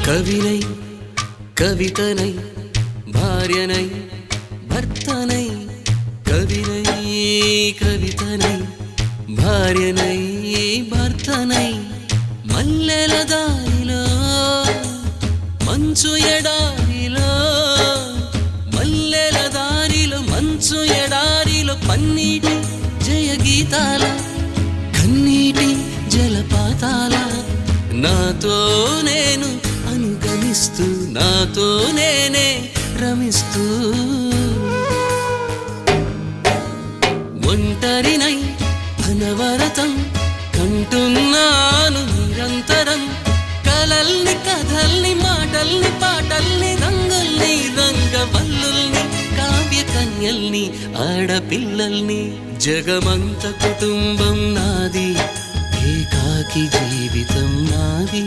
కవినై కవితనై భార్యనై భర్తనై కవినై కవితనై భార్యనై భర్తనై మల్లెల దారిలో మంచు ఎడారిలో మల్లెల దారిలో మంచు ఎడారిలో పన్నీటి జయ గీతాల కన్నీటి జలపాతాల నాతో నేను అనుగమిస్తూ నాతో నేనే రమిస్తూ ఒంటరినై అనవరతం కంటున్నాను నిరంతరం కలల్ని కథల్ని మాటల్ని పాటల్ని రంగుల్ని రంగవల్లుల్ని కావ్య కన్యల్ని ఆడపిల్లల్ని జగమంత కుటుంబం నాది ఏకాకి జీవితం నాది